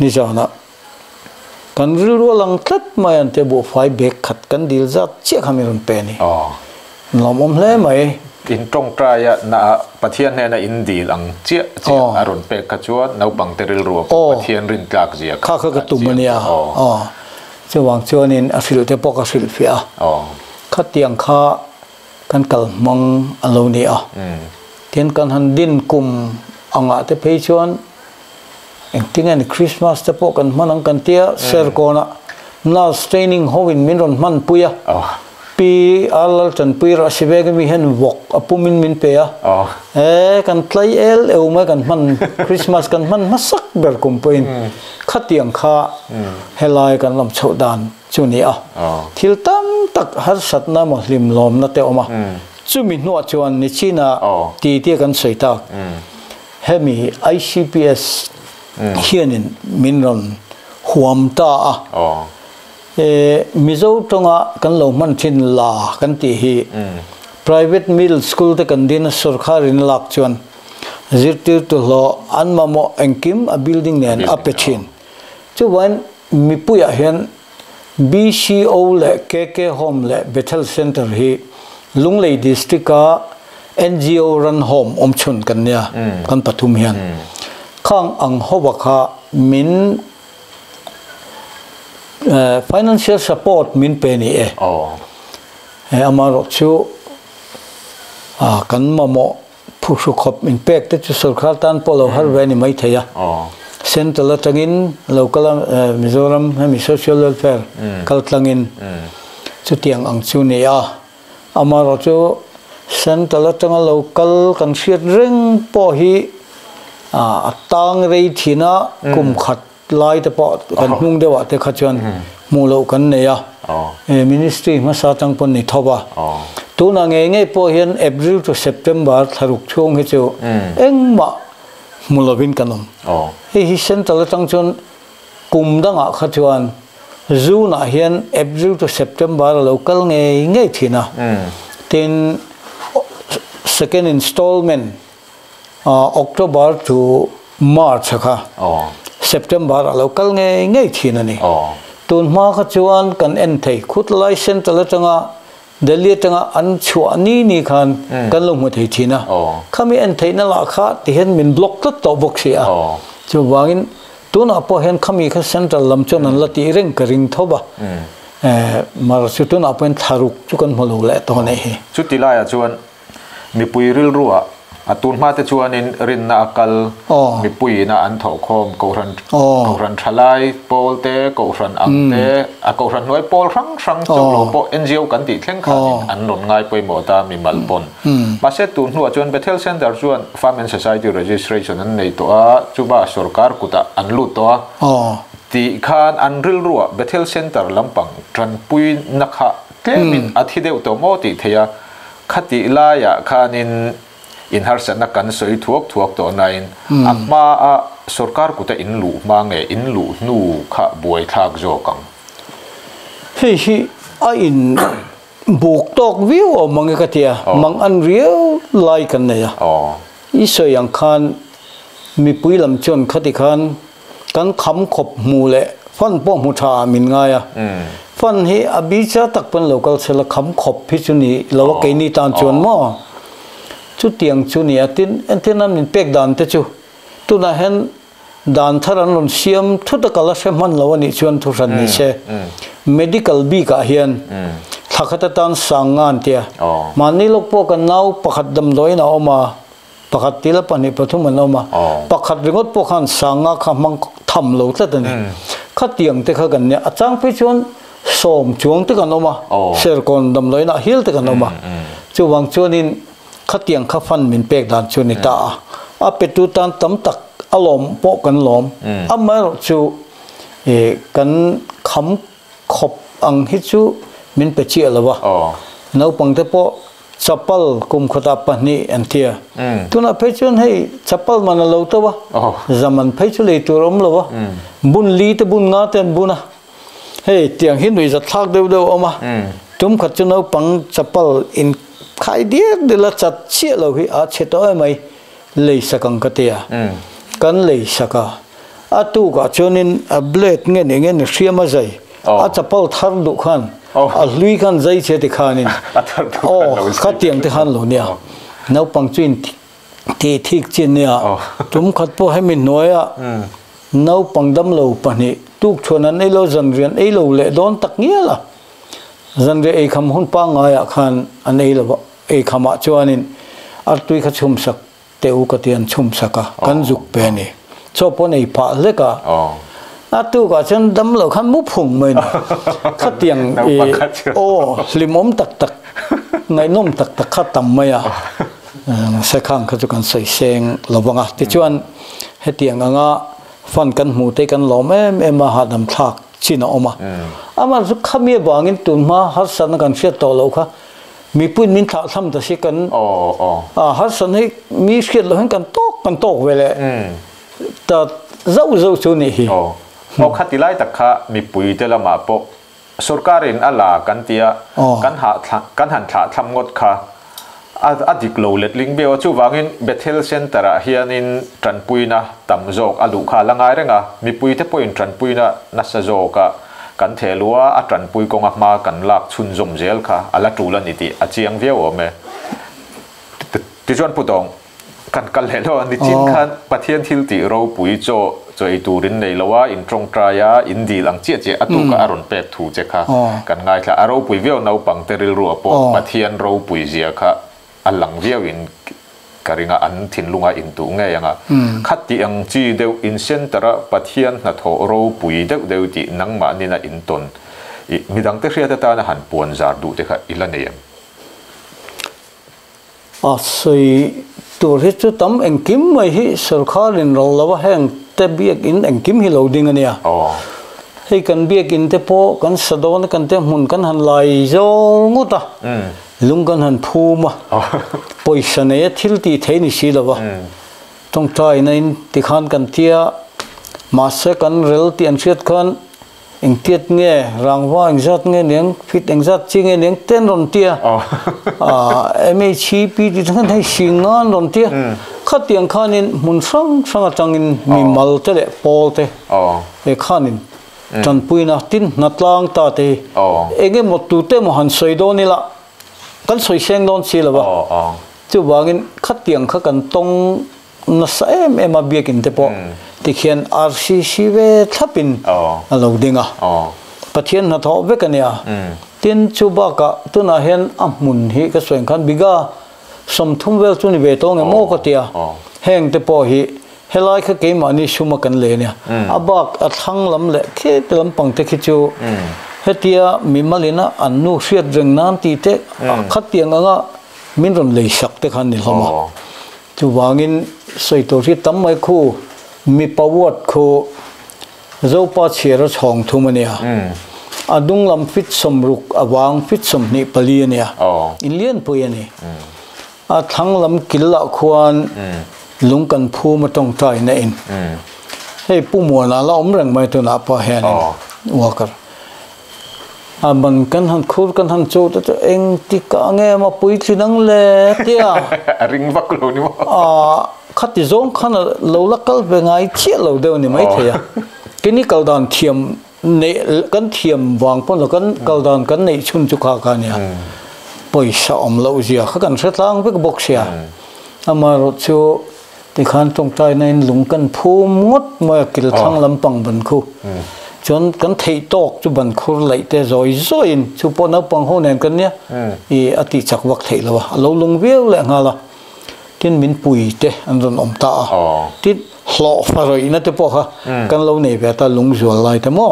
นี่จ้านะกันรัวหลังทัดมาอันเตบุไฟเบกขัดกันดีลจัดเชี่ยขมิรุนเป็นนี่เรามองเล่ไหมอินตรงใจนะประเทศเนี่ยนะอินดีหลังเชี่ยอารมณ์เปกขจวนเราบังเตริลรัวประเทศรินกากเจียข้าคือกระตุ้มมันเนี่ยจะวางชวนนินอฟิลเตปกอฟิลฟิอาข้าเตียงข้ากันกัลมังอโลเนียเทียนกันหันดินกุมอ่างเตเพชวนเองทิ้งเงินคริสต์มาสเตปกันมันอังกันเตียเซอร์โกนะน่าสเตนิ่งฮวินมินรอนมันปุยปีอัลลัลจันปุยราชิเบกมีเห็นวอกอปุมินมินเปียกันไลเอลเอวมากันมันคริสต์มาสกันมันมาสักเบอร์กุมปุยขัดเตียงข้าเฮลายกันลำโชดานจุนี้ทิลตัมตักฮัสสัตนามุสลิมลอมนัตเตอมาจุมินวดชวนนิชินาตีเตียกันสวยตากเฮมี ICPS เฮียนินมินรอนหวมตามิโซตงะกันลงมันชินลากันตีฮี private middle school แต่กันดินสุรคารินลักชวนจิตติตุลอันมาโมเอ็งคิมa building เนี่ยอัปเปชินจุวันมีปุยเห็น BCO เล่ KK Home เล่ Bethel Centre ฮีลุงเลยดิสตริกา NGO run home ชุนกันเนี่ยกันปฐุมเฮียนข้างอังฮบกะมินfinancial support มินเป็นนี่อามาร์ชูกันมาโมผู้สุขมินเป็กแต่จุดสุขตันพอเราฮาร์เวนี่ไม่เทียเซ็นต์ละตั้งอินเราก็ละมิโซรัมให้มี social welfare ก็ตั้งอินจุดที่อังชูนี่อามาร์ชูเซ็นต์ละตั้งเราก็กันเชียร์เร่งพอฮีตั้งเรทีน่ะกุมขัดไล่แต่พอกันมุ่งเดียวแต่ขจรมูลกันเนี่ยมินิสทรีมาสาตังปนนิทบะตัวนั่งเองพอเห็น April to September ทารุกช่วงให้เจ้าเอ็งมามูลวินกันเฮ้ยเส้นตลอดตั้งจนกุมดังขจรจูน่ะเห็น April to September เราก็เงยทีน่ะเป็น second installment October to March ค่ะ September เราก็เงยทีนั่นนี่ตุนมาขจวนกันเอ็นไทยขุดไลเซนต์ตลอดตั้งเดลีตั้งอันชัวนี่คันกันลงมาที่ทีนะข้ามีเอ็นไทยนั่นละค่ะที่เห็นมินบล็อกตัดต่อบล็อกเสียจะวางอินตัวน่ะพอเห็นข้ามีแค่เซ็นต์ลำจนนั่นละที่เร่งกระริงทบะมาสุดตัวน่ะเป็นทารุกจุกันมาลูเละตอนนี้ชุดที่ไล่ชวนมีปุยริลรัวตุนมาแต่ชวนอินรินนาอักลมีปุยน่ะอันถอคอมกอรันทลายโปลเตกอรันอังเตกอรันน้อยโปลครั้งจงโลโปเอ็นจีโอกันติแข่งขันอันหนุนง่ายไปหมดตามีมัลปนมาเสร็จตุนหัวชวนเบเทลเซ็นเตอร์ชวน Farm and Society Registration นั้นในตัวจุบะสุรการกุตะอันลุตัวที่ขานอันริลรัวเบเทลเซ็นเตอร์ลำปังจันปุยนักขะเกมินอาทิเดียวตัวโมติเทียคติลายะขานินอินฮาร์สันนักการสวยทวกตัวนั้นอักมาสุรการกุตอินลูมาเงอินลูนูขะบวยทากโจกังเฮ้ยอินบุกตอกวิวมังกะเตียมังอันเรียวไลกันเนี่ยอีสยังคันมีปุยลำจนคติคันกันคำขบมูเละฟันป้องมุชามินง่ายฟันให้อภิชาตักเป็นโลกาลเสละคำขบพิจุนีเราว่าเกนี่ตานจวนมั่วช chú tiếng chú nia tin anh tin nam mình pek đàn thế chú tu na hen đàn thar anh luôn xiêm thu tất cả là xem man lâu anh chuan thu san ni se medical bi cả hiền thakhat tan sang ngan tia mani lok po kan nau pakhat dam loi na oma pakhat tila pani pathum an oma pakhat ringot po khan sanga kha mang tham lo tla tani kha tiang te kha kan ne achang pe chuan som chuang te kan oma ser kon dam loi na hil te kan oma chu wang chuan in kha tiang kha fan min pek dan chu ni ta a petu tan tam tak alom po kan lom amar chu kan kham khop ang hi chu min pe chi alawa no pang te po chapal kum khota pani antia tuna pe chun hei chapal man lo to wa zaman pe chu le turom lo wa bun li te bun nga ten buna hei tiang hin wi za thak deu deu oma tum khat chu no pang chapal in khai dia de la chat chi lo hi a che to mai le sakang ka tia kan le saka atu ka chunin a blade nge nge riama zai a chapal thar du khan a lui khan zai che te khanin kha tiang te khan lo nia nau pang chuin ti thik chin nia tum khat po hai min noya nau pang dam lo pani tuk chon an elo zan rian elo le don tak ngia la zan re ei kham hun pa nga ya khan an ei lo ei khama chuanin ar tui kha chum sak teu ka tian chum saka kan juk pe ni cho po nei pa le ka tu ka chen dam lo khan mu phung mai kha tiang limom tak tak ngai nom tak tak kha tam mai a se khang kha chu kan sei seng lawanga ti chuan he tiang anga fan kan mu te kan lom em ma ha dam thak china oma ama zu khamie bangin tun ma har san kan sia to lo kha mi pun min tha tham ta si kan har san he mi khiat lo han kan tok vele ta zau chu ni hi khati lai takha mi pui te lama po sarkarin ala kan tia kan han tha tham ngot kha adik lo let ling be chu wangin Bethel Centre a hianin tranpuina tamjok alu kha langai renga mi pui te point tranpuina nasa joka kan thelua a tranpui konga ma kan lak chun zom zel kha ala tula ni ti achiang veo me ti chuan putong kan kal helo ni chin khan pathian thil ti ro pui cho choi turin nei lawa in trong traya in di lang che che atu ka aron pek thu che kha kan ngai kha aro pui veo nau pang teril ru po pathian ro pui zia kha alang veo in karinga an thin lunga in tu nge yanga khati ang chi deu in centre pathian na tho ro pui deu ti nang ma ni na in ton midang te hria ta na han pon zar du te kha ilaneyam soi tur hi chu tam engkim mai hi sarkarin ro lawa heng te biak in engkim hi lo ding ania hei kan biak in te po kan sadon kan te mun kan han lai zo nguta lung kan han phuma poisa ne thil ti theini si lawa tong tai nain ti khan kan tia ma se kan rel ti an siat khan eng tiet nge rangwa eng zat nge neng fit eng zat chi nge neng ten ron tia MHP ti thang thai singan ron tia khat tiang khanin mun sang atangin mi mal te le pol te e khanin tan puina tin natlang ta te enge mo tu te mo han soi do ni la kan soi seng don si la ba chu wangin khat tiang kha kan tong na sa em a biakin te po tikhian RCC ve thapin alo dinga pathian na tho ve kania tin chuba ka tuna hen amun hi ka soeng khan biga som thum vel chu ni ve to nge mo ka tia heng te po hi helai kha ke ma ni suma kan le nia abak athang lam le khe lam pang te khi chu hetia mi malina annu hriat reng nan ti te khat tiang anga min ron le sak te khan ni hloma chu wangin soi to ri tam mai khu mi pawat khu zopa chera chhong thumania adung lam fit somruk awang fit somni paliania in lian puiani a thang lam killa khuan lungkan phu ma tong tai na in hei pu mo na la om rang mai to na pa hen wakar aman kan han khur kan han cho to eng ti ka nge ma pui thinang le tia ring vak lo ni mo khati zong khana lo lakal ve ngai chia lo deu ni mai theya kini kaldan thiam ne kan thiam wang pon lo kan kaldan kan nei chun chu kha ka nia poisa om lo zia kha kan thlang ve box ya อามาเราชูที่ขันตรงใจในหลุงกันพูมดมากิลทั้งลำปังบันคูจนกันเทตอกจุบันคูไหลแต่รอยซอยชูปนับปังหัวเนนกันเนี่ยอติจักวักเทละวะเราลงเวลแหละงาละที่มินปุยเตอันนั้นอมตาที่หล่อฟารอยนั่นเตปะค่ะกันเราเนี่ยแบบตาลุงจวลไรแต่มั่ว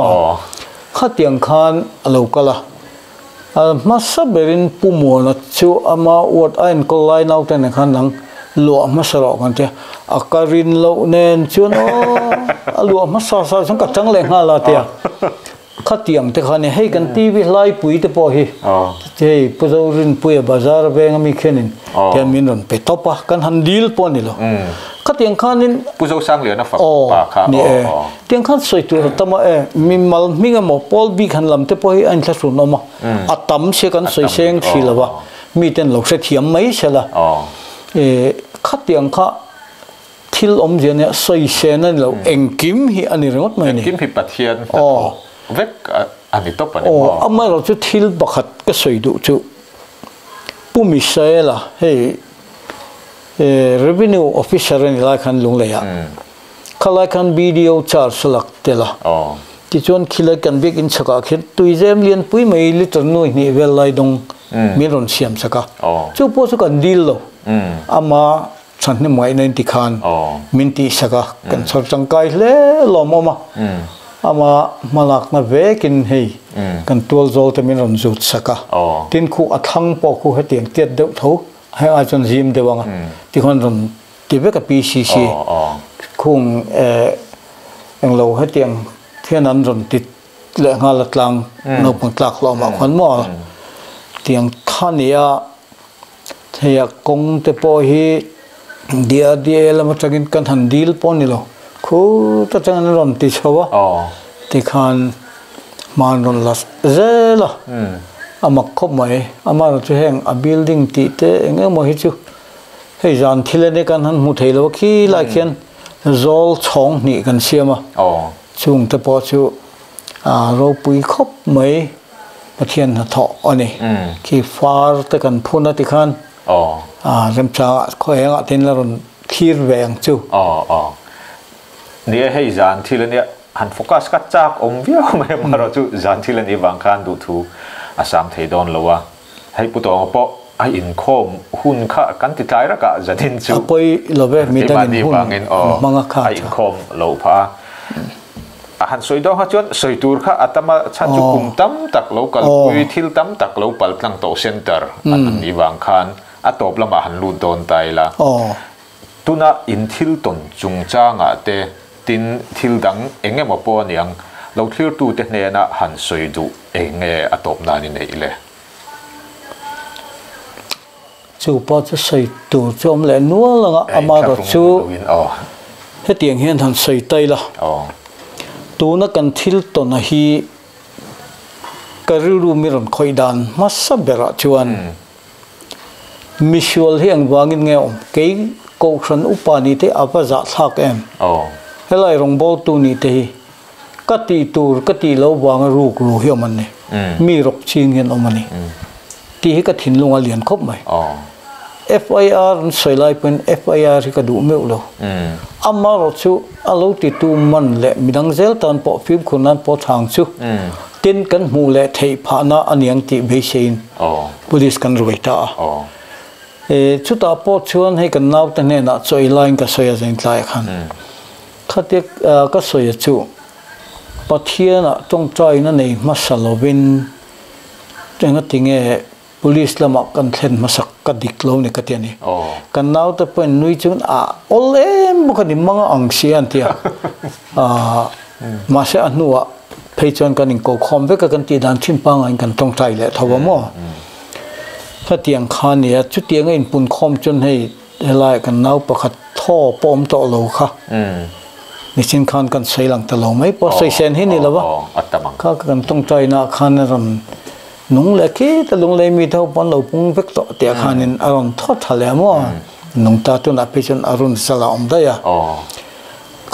ข้าเตียงขันเราก็ละมาสับเบรินปูมัวนะชูอามาอวดไอ้นก็ไล่นเอาแต่ในขันหลังหลวงมาสระกันเถอะอาการินเราเน้นชวนหลวงมาสาสังกัดจังเลยฮะลาเตียข้าเตียงแต่ขันเนี่ยให้กันทีวิไลปุยแต่พอฮีเจ้ปุจารินปุยบาซาร์เบงมีแค่นี้เดี๋ยวมีนนไปตบปะกันหันดีลปอนี่หรอข้าเตียงขันนี่ปุจาสร้างเหลือนะฝักปากค่ะนี่เตียงขันสวยตัวแต่มามีมัลมีกันหมอปอลบีขันลำแต่พอฮีอันทศนอมาอัตตำเสียกันสวยเสียงทีละวะมีแต่หลอกเสียเทียมไม่ใช่ละข้าเตียงข้าทิลอมเจเนี่ยใส่เชนนั่นเราเอ็งกิมฮีอันนี้เรื่องอะไรนี่กิมฮีปัทเทียนเวกอันนี้ตบอันนี้อามาเราจะทิลบักขัดก็ใส่ดูจูผู้มีเซล่ะเฮ้ revenue officer นี่ไล่ขันลงเลยอ่ะข้าไล่ขันวิดีโอชาร์จสลักเตล่ะที่ชวนคิดเลยกันเบกินสักคิดตุยเจมเลียนปุ้ยไม่ลิตรน้อยนี่เวลาดงมีรอนเสียมสักจู่พอสักกันดีลล์อามาฉันนี่หมายในที่ขันมินติสักกันสดจังไกเล่ลมออกมาอามาลักมาเวกินให้กันตัวโจทย์มีรอนจุดสักทินคู่อัดทั้งปอคู่ให้เตียงเตียดเดือดทุกให้อาจารย์จิมเดวังที่คนรอนที่เวกับปีซีคู่อย่างเราให้เตียงเที่ยนั้นรอนติดเละงาลัดลังนกปังตากลอมาคนมั่วเตียงข้านี้เทียกงเตปอฮีเดียแล้วมาจากินกันหันดีลปอนี่หรอคู่ตัดจังนั้นรอนติดชัวที่ขันมารอนลัสเจล่ะอามาคบไหมอามาเราจะแห่งอาบิลดิ้งติเตเงี้ยมาฮิจูให้จานที่เล่นกันหันมุทัยแล้วขี้ไล่เขียนโจลช่องนี่กันเสียมาช่วงเตปอชูเราปุยคบไหมประเทศหัทออันนี้ขี้ฟาร์ตกันพูนติขันเริ่มจากข้อเองที่เราคีร์แวงจูเนี่ยให้จานที่เล่นเนี่ยหันโฟกัสกัดจากอมวิวไม่มาเราจูจานที่เล่นอีบางคันดูทูอาสามเทดอนแล้วว่าให้ปุตตองปอไออินคอมหุ่นข้ากันติดใจแล้วก็จะดินจูไปเราแบบมีแต่เงินหุ่นมังค่าไออินคอมเราพาหันสวยดองฮะจวนสวยตูร์ข้าอัตมาชันจุกุมตั้มตักเรากัลปุยทิลตั้มตักเราปัลตั้งโตเซ็นเตอร์อันนี้บางคันอัตบละมาหันลูดโดนไตละตุน่าอินทิลตนจุงจ้างเตตินทิลดังเองมาปอนี่ยังเราคลีร์ตูเตเนน่ะหันสวยดูเองอัตบนานี่เนี่ยเลยจูปอจะสวยตูจอมเลยนัวละอามาเราจูให้เตียงเห็นหันสวยไตละตูนักกันทิลตนฮีกระรูมีรอนคอยดันมาสับเบระชวนมิชวลเฮียงวางินเงาเกี่ยกอชันอุปานิเตอภาษาทักเอ็มเฮลัยรงบอลตูนิเตกัตีตูร์กัตีเลววางรูกรูเฮียมันเนี่ยมีรกชิงเงินอมันเนี่ยที่ให้กัถินลงอาเลียนครบไหมFIR สวยลายเป็น FIR ที่กระดูกเมื่อเราอามาเราชูอาลูติตูมันเละมีดังเซลตันปอฟิบคนนั้นปอทางชูตินกันมูเละเทพานาอันยังติเบชินบุริสกันรวยตาชุดอาปอชวนให้กันน้าแต่เนี่ยนะสวยลายก็สวยจริงใจขันข้าเด็กก็สวยชูปะเทียนะจงใจนั่นเองมาสลวินจังก็ทิ้งpolice lama kan thlen masak ka diklo ni ka tiani kan naw ta pen nui chun olem bukan manga angsian tia ma se anua pheichon kan ko khom ve ka kan ti dan thim pang an kan tong trai le thawa mo ta tiang khan ne chu tiang in pun khom chun hei helai kan naw pakhat tho pom to lo kha ni chin khan kan sailang ta lo mai po sai sen hi ni lawa ka kan tong trai na khan ram nung le ki ta lung le mi thau pon lo pung vek to te khanin aron thot thale mo nung ta tu na pe chon arun sala om da ya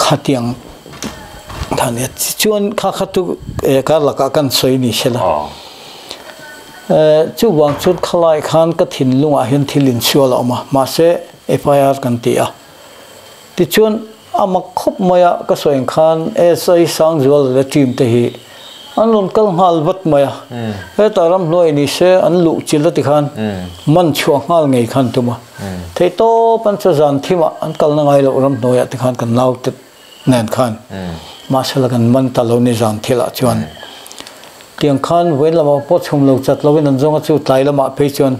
khatiang thane chuan kha khatu ka la ka kan soi ni shela chú vang chút khalai khan ka thin lunga hian thilin sual ma se FIR kan ti a ti chuan ama khop maya ka soeng khan SI sang zual le team te hi an lon kal hal vat maya he taram loi ni se an lu chil ti khan man chuang hal ngei khan tuma thei to pan cha jan thima an kal na ngai lo ram noya ti khan kan nau te nen khan ma sala kan man ta lo ni jan thila chuan tiang khan wen lama po chum lo chat lo in zonga chu tlai lama pe chuan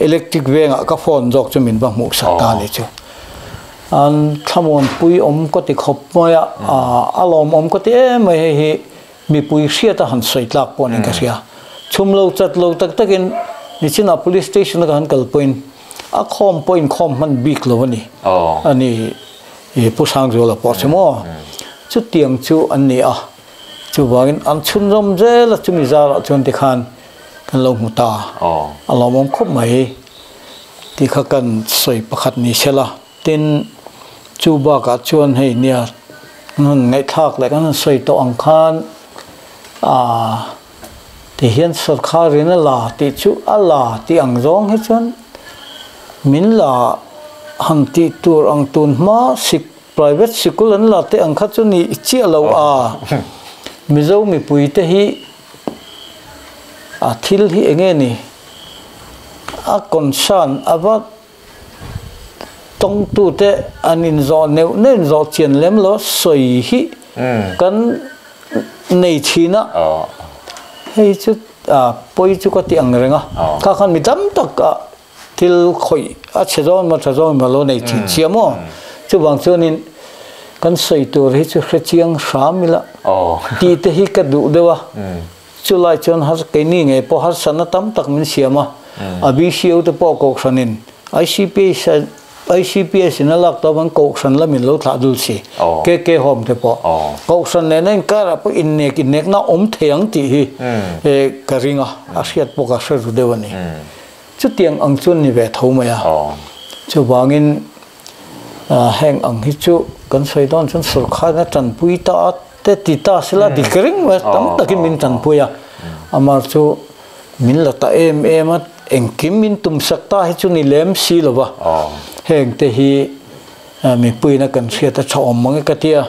electric venga ka phone jok chu min ba mu sa ta ni chu an thamon pui ko ti khop moya alom ko ti mai hi mi pui sia ta han soi tlak pon in ka sia chum lo chat lo tak takin ni china police station ka han kal point a khom man big lo ni ani e pusang zo la po chmo chu tiang chu an ni a chu wangin an chun rom je la chu mi za ra chon ti khan kan lo mu ta alom khop mai ti kha kan soi pakhat ni sela tin chu ba ka chuan hei nia ngun ngai thak le kan soi to ang khan ti hian sarkar rin la ti chu ala ti ang zong he chuan min la han ti tur ang tun ma sik private school an la te ang kha chu ni chi lo mi zo mi pui te hi thil hi enge ni a concern about tông tu te anin zo neu nen zo chien lem lo soi hi kan nei china hei chu poi chu ko ti ang renga ka khan mi dam tak til khoi a chezon ma lo nei chi chiamo chu bang chunin kan soi tur hi chu khrechiang shamila ti te hi ka du dewa chu lai chon har ke ni nge po har sana tam tak min siama abi siu te po ko sanin ICPS in a lock of and coax and lemon low dulce. Keke home te po. Coax and then carap in neck na teang ti a caringa, a shit poker to devani. Chutiang ang chun vet home ya. Chu wangin hang ang hichu, consoi don chun surkana tan puita te tita sila di kering west tam takin min tan puya. Amar chu min lata emat engkim min tum sakta hichu ni lem silova. Heng te hi mi pui na kan sia ta chom mang ka tia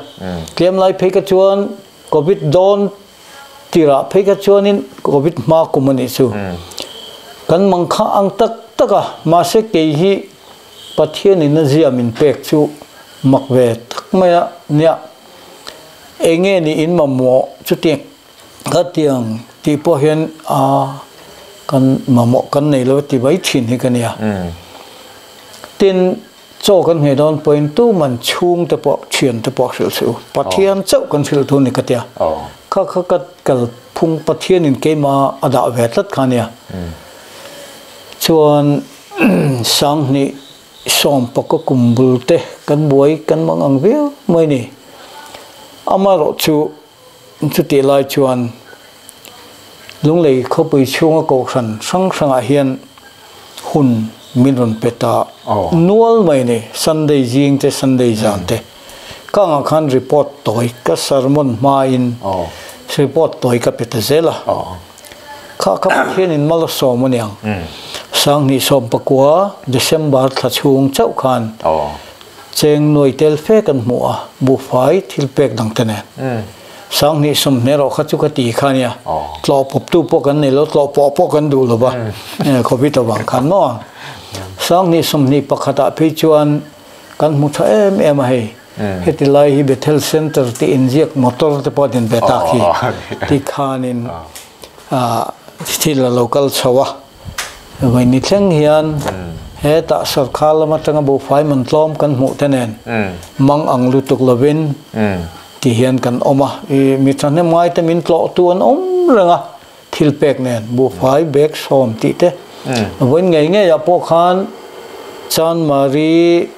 klem lai phe ka chuan covid don tira phe ka chuan in covid ma kumani chu kan mang kha ang tak taka ma se ke hi pathian in zia min pek chu makwe tak maya nya enge ni in mamo chu ti ka tiang ti po hian kan mamo kan nei lo ti bai thin hi kan ya tin cho kan he don point tu man chung te pok chien te pok sil su pathian chau kan sil thu ni katia kha kat kal phung pathian in ke ma ada ve tlat khania chuan sang ni som pok kumbul te kan boi kan mang ang viu mai ni amaro chu ti lai chuan lung lei khopui chung ko sang a hian hun minron peta nual mai ne Sunday jing te Sunday jan te ka khan report toy ka sermon ma in report toy ka peta zela kha hian in mal so moniang sang ni som pakwa December thachung chau khan cheng noi tel fe kan mua bu fai thil pek dang tene sang ni som nero kha chu ka ti khania tlo pop tu po kan nei lo tlo po kan du lo ba covid awang khan no sang ni som ni pakhata phe chuan kan mu tha em hei heti lai hi Bethel Centre ti inject motor te podin beta khi ti khanin thila local chawa vai ni thleng hian he ta sarkar lama tanga bu fai man tlom kan mu tenen mang ang lutuk lovin ti hian kan oma mi thane mai te min tlo tuan ranga thil pek nen bu fai bek som ti te wen ngai ya po khan chan mari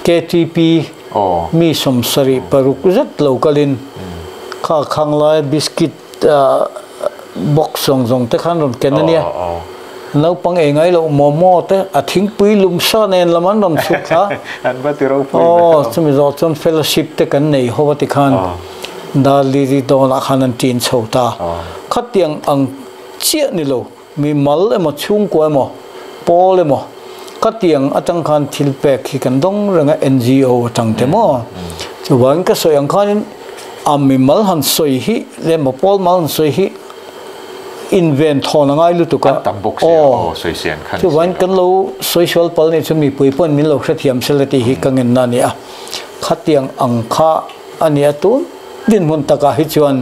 KTP mi som sari paruk zat localin kha khang lai biscuit box song te khan ron kenania nau pang e ngai lo momo te a thing pui lum sa nen laman ron su kha an ba ti ro pui chumi zo chon fellowship te kan nei howati khan da li ri do na khan an tin chhota ขัดเตียงอังเชี่ยนี่โลมีมัลเอมชุ่งกวยมั้งปอเลยมั้งขัดเตียงอาจังคันทิลเปกฮิกันดงเรื่อง NGO จังเตมั้งจะวันก็สวยอังคันมีมัลหันสวยฮิเล่มปอลมัลหันสวยฮิอินเวนทอนง่ายลุตุกะตั้งบุกเสียสวยเสียนขันจะวันกันเราสวยชวลปอลนี่จะมีปุยปนมีเราเสียมเสลติฮิกังเงินนั่นเนี่ยขัดเตียงอังค่าอันนี้ตัวดินมุนตะกะฮิจวน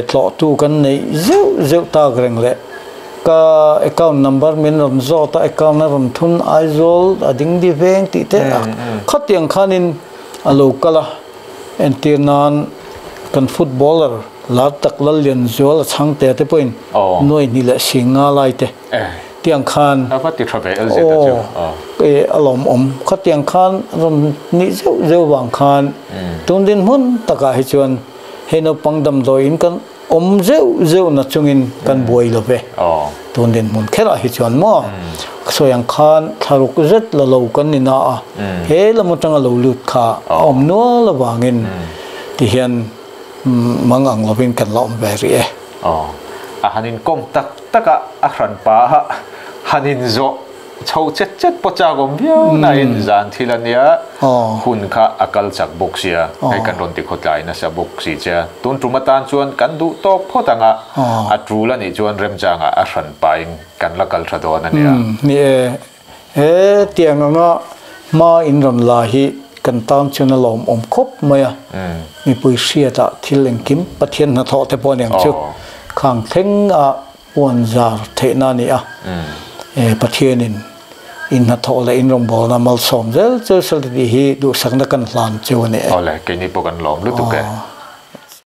ทอตูกันในเจ้าตากเร่งเละก็account number มีนรำจอต account นั้นรำทุนไอโซลดิ่งดีเวงติดเตะขัดเตียงขันินอลูกละเอ็นตีนานกันฟุตบอลเลอร์ลาตักลเลียนจอลช่างเตะเตะpointน้อยนี่แหละสิงอะไรเตะเตียงขันแล้วก็ติดทราเวลเสร็จแล้วอารมณ์ขัดเตียงขันรำนี่เจ้าวางขันตุนดินมุนตะกะฮิจวนเห็นเอาปังดำโดยอินกันเจ้านัดจงอินกันบวยลบไปตัวเด่นมุนแค่ละเหตุการณ์มั่วสวยงคันทารุกเจ็ดละลูกันนี่นะเฮ้ละมุจังละลูดขานัวละวางินที่เห็นมังอังลบินกันละแบบนี้ฮันินกงตักอัครันป้าฮันินโจชาวเจ็ดปจากมเบียวนายจานทีละเนี่ยหุ่นข้าอากาศจากบุกเสียให้กันรอนติดขดใจนะเสียบุกเสียตุนตรุมาตานชวนกันดูโต๊ะพอตังอัตรูละนี่ชวนเริ่มจางอัชรันไปกันละกัลชดอนั่นเนี่ยนี่เตียงงะมาอินรันลาฮิกันตามชนลมคบมามีปุยเสียตะที่เล่งกิมปะเทียนนาทอเทปอนอย่างชุกข้างเทงวันจาร์เทนานี่ปะเทียนินอินหัทโอและอินรมบอลนามัลสอมเจอสลิดฮีดูสังนักันหลานเจวเนี่ยอ๋อเลยแกนี่ปกันหลอมรู้ตุกแก